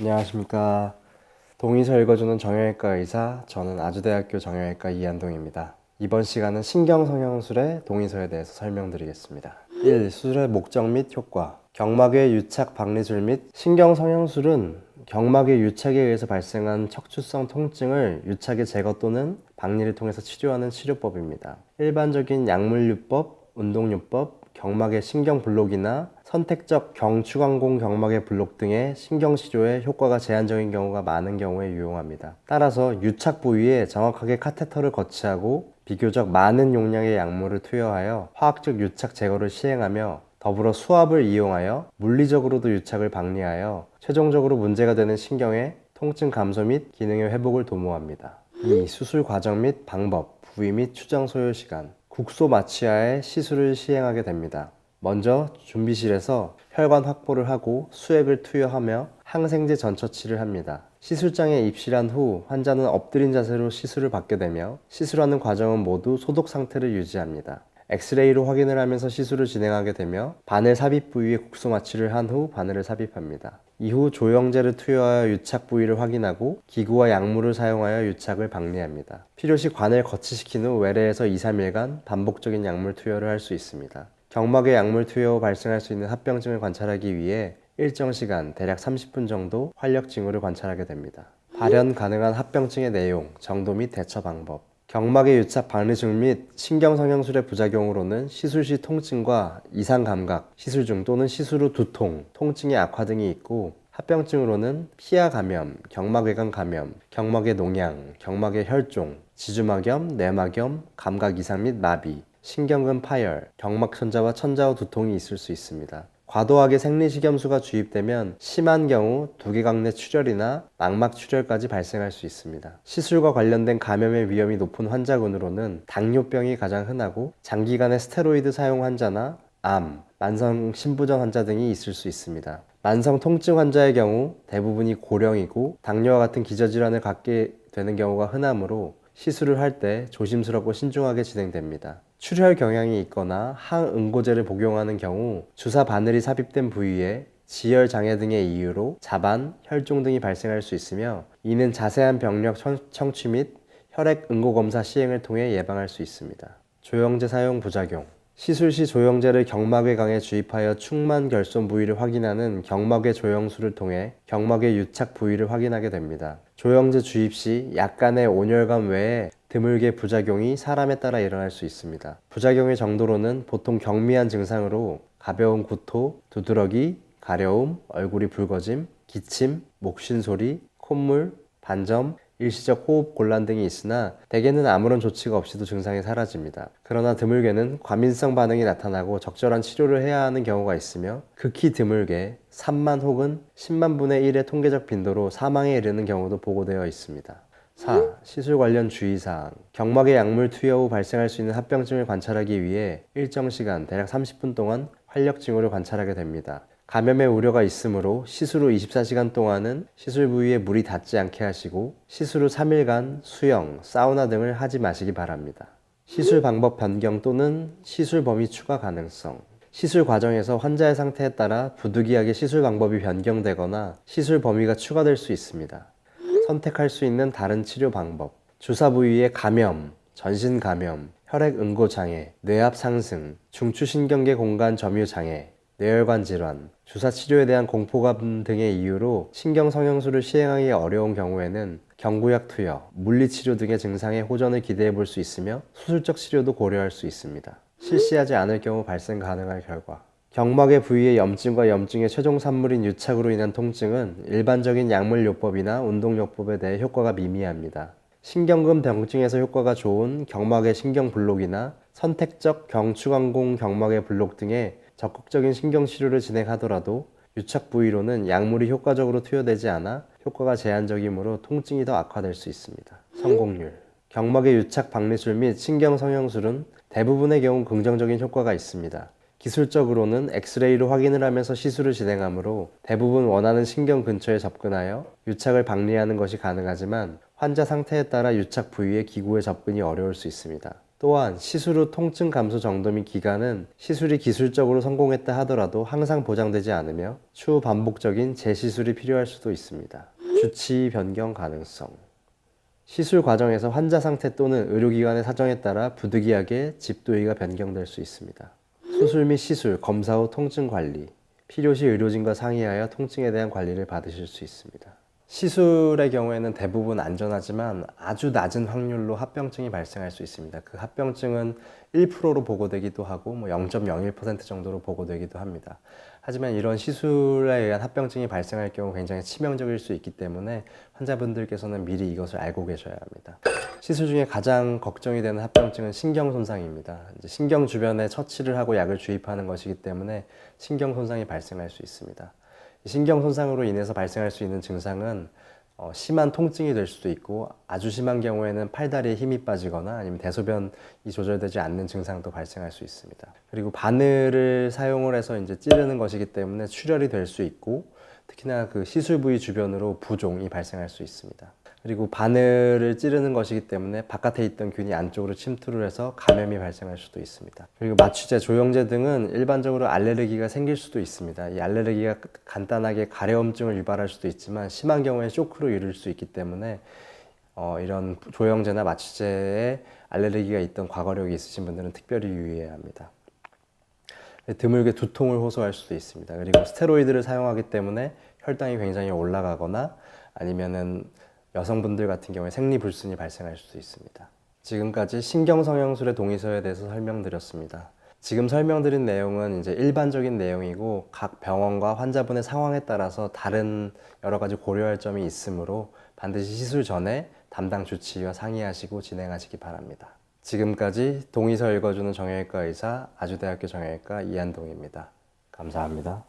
안녕하십니까. 동의서 읽어주는 정형외과 의사, 저는 아주대학교 정형외과 이한동입니다. 이번 시간은 신경성형술의 동의서에 대해서 설명드리겠습니다. 1. 수술의 목적 및 효과. 경막의 유착 박리술 및 신경성형술은 경막의 유착에 의해서 발생한 척추성 통증을 유착의 제거 또는 박리를 통해서 치료하는 치료법입니다. 일반적인 약물요법, 운동요법, 경막의 신경블록이나 선택적 경추관공 경막의 블록 등의 신경치료에 효과가 제한적인 경우가 많은 경우에 유용합니다. 따라서 유착 부위에 정확하게 카테터를 거치하고 비교적 많은 용량의 약물을 투여하여 화학적 유착 제거를 시행하며 더불어 수압을 이용하여 물리적으로도 유착을 박리하여 최종적으로 문제가 되는 신경의 통증 감소 및 기능의 회복을 도모합니다. 2. 수술 과정 및 방법, 부위 및 추정 소요 시간. 국소 마취하에 시술을 시행하게 됩니다. 먼저 준비실에서 혈관 확보를 하고 수액을 투여하며 항생제 전처치를 합니다. 시술장에 입실한 후 환자는 엎드린 자세로 시술을 받게 되며 시술하는 과정은 모두 소독 상태를 유지합니다. 엑스레이로 확인을 하면서 시술을 진행하게 되며 바늘 삽입 부위에 국소 마취를 한 후 바늘을 삽입합니다. 이후 조영제를 투여하여 유착 부위를 확인하고 기구와 약물을 사용하여 유착을 박리합니다. 필요시 관을 거치시킨 후 외래에서 2-3일간 반복적인 약물 투여를 할 수 있습니다. 경막의 약물 투여 후 발생할 수 있는 합병증을 관찰하기 위해 일정 시간, 대략 30분 정도 활력 징후를 관찰하게 됩니다. 발현 가능한 합병증의 내용, 정도 및 대처 방법. 경막의 유착 박리술 및 신경성형술의 부작용으로는 시술 시 통증과 이상 감각, 시술 중 또는 시술 후 두통, 통증의 악화 등이 있고 합병증으로는 피하 감염, 경막외관 감염, 경막의 농양, 경막의 혈종, 지주막염, 뇌막염, 감각 이상 및 마비, 신경근 파열, 경막천자와 천자후 두통이 있을 수 있습니다. 과도하게 생리식염수가 주입되면 심한 경우 두개강내 출혈이나 망막 출혈까지 발생할 수 있습니다. 시술과 관련된 감염의 위험이 높은 환자군으로는 당뇨병이 가장 흔하고 장기간의 스테로이드 사용 환자나 암, 만성 신부전 환자 등이 있을 수 있습니다. 만성 통증 환자의 경우 대부분이 고령이고 당뇨와 같은 기저질환을 갖게 되는 경우가 흔하므로 시술을 할 때 조심스럽고 신중하게 진행됩니다. 출혈 경향이 있거나 항응고제를 복용하는 경우 주사 바늘이 삽입된 부위에 지혈 장애 등의 이유로 자반, 혈종 등이 발생할 수 있으며 이는 자세한 병력 청취 및 혈액 응고 검사 시행을 통해 예방할 수 있습니다. 조영제 사용 부작용. 시술 시 조영제를 경막외곽에 주입하여 충만 결손 부위를 확인하는 경막외 조영술을 통해 경막의 유착 부위를 확인하게 됩니다. 조영제 주입 시 약간의 온열감 외에 드물게 부작용이 사람에 따라 일어날 수 있습니다. 부작용의 정도로는 보통 경미한 증상으로 가벼운 구토, 두드러기, 가려움, 얼굴이 붉어짐, 기침, 목쉰소리, 콧물, 반점, 일시적 호흡 곤란 등이 있으나 대개는 아무런 조치가 없이도 증상이 사라집니다. 그러나 드물게는 과민성 반응이 나타나고 적절한 치료를 해야 하는 경우가 있으며 극히 드물게 3만 혹은 10만 분의 1의 통계적 빈도로 사망에 이르는 경우도 보고되어 있습니다. 4. 시술 관련 주의사항. 경막의 약물 투여 후 발생할 수 있는 합병증을 관찰하기 위해 일정 시간, 대략 30분 동안 활력 징후를 관찰하게 됩니다. 감염의 우려가 있으므로 시술 후 24시간 동안은 시술 부위에 물이 닿지 않게 하시고 시술 후 3일간 수영, 사우나 등을 하지 마시기 바랍니다. 시술 방법 변경 또는 시술 범위 추가 가능성. 시술 과정에서 환자의 상태에 따라 부득이하게 시술 방법이 변경되거나 시술 범위가 추가될 수 있습니다. 선택할 수 있는 다른 치료 방법. 주사 부위의 감염, 전신 감염, 혈액 응고 장애, 뇌압 상승, 중추신경계 공간 점유 장애, 뇌혈관 질환, 주사 치료에 대한 공포감 등의 이유로 신경성형술을 시행하기 어려운 경우에는 경구약 투여, 물리치료 등의 증상의 호전을 기대해 볼 수 있으며 수술적 치료도 고려할 수 있습니다. 실시하지 않을 경우 발생 가능한 결과. 경막의 부위의 염증과 염증의 최종 산물인 유착으로 인한 통증은 일반적인 약물요법이나 운동요법에 대해 효과가 미미합니다. 신경근 병증에서 효과가 좋은 경막의 신경블록이나 선택적 경추관공 경막의 블록 등의 적극적인 신경치료를 진행하더라도 유착 부위로는 약물이 효과적으로 투여되지 않아 효과가 제한적이므로 통증이 더 악화될 수 있습니다. 성공률. 경막의 유착 박리술 및 신경성형술은 대부분의 경우 긍정적인 효과가 있습니다. 기술적으로는 엑스레이로 확인을 하면서 시술을 진행하므로 대부분 원하는 신경 근처에 접근하여 유착을 박리하는 것이 가능하지만 환자 상태에 따라 유착 부위의 기구의 접근이 어려울 수 있습니다. 또한 시술 후 통증 감소 정도 및 기간은 시술이 기술적으로 성공했다 하더라도 항상 보장되지 않으며 추후 반복적인 재시술이 필요할 수도 있습니다. 주치 변경 가능성. 시술 과정에서 환자 상태 또는 의료기관의 사정에 따라 부득이하게 집도의가 변경될 수 있습니다. 수술 및 시술, 검사 후 통증 관리, 필요시 의료진과 상의하여 통증에 대한 관리를 받으실 수 있습니다. 시술의 경우에는 대부분 안전하지만 아주 낮은 확률로 합병증이 발생할 수 있습니다. 그 합병증은 1%로 보고되기도 하고 0.01% 정도로 보고되기도 합니다. 하지만 이런 시술에 의한 합병증이 발생할 경우 굉장히 치명적일 수 있기 때문에 환자분들께서는 미리 이것을 알고 계셔야 합니다. 시술 중에 가장 걱정이 되는 합병증은 신경 손상입니다. 이제 신경 주변에 처치를 하고 약을 주입하는 것이기 때문에 신경 손상이 발생할 수 있습니다. 신경 손상으로 인해서 발생할 수 있는 증상은 심한 통증이 될 수도 있고 아주 심한 경우에는 팔다리에 힘이 빠지거나 아니면 대소변이 조절되지 않는 증상도 발생할 수 있습니다. 그리고 바늘을 사용을 해서 이제 찌르는 것이기 때문에 출혈이 될 수 있고 특히나 그 시술 부위 주변으로 부종이 발생할 수 있습니다. 그리고 바늘을 찌르는 것이기 때문에 바깥에 있던 균이 안쪽으로 침투를 해서 감염이 발생할 수도 있습니다. 그리고 마취제, 조영제 등은 일반적으로 알레르기가 생길 수도 있습니다. 이 알레르기가 간단하게 가려움증을 유발할 수도 있지만 심한 경우에 쇼크로 이를 수 있기 때문에 이런 조영제나 마취제에 알레르기가 있던 과거력이 있으신 분들은 특별히 유의해야 합니다. 드물게 두통을 호소할 수도 있습니다. 그리고 스테로이드를 사용하기 때문에 혈당이 굉장히 올라가거나 아니면은 여성분들 같은 경우에 생리불순이 발생할 수도 있습니다. 지금까지 신경성형술의 동의서에 대해서 설명드렸습니다. 지금 설명드린 내용은 이제 일반적인 내용이고 각 병원과 환자분의 상황에 따라서 다른 여러 가지 고려할 점이 있으므로 반드시 시술 전에 담당 주치의와 상의하시고 진행하시기 바랍니다. 지금까지 동의서 읽어주는 정형외과 의사 아주대학교 정형외과 이한동입니다. 감사합니다.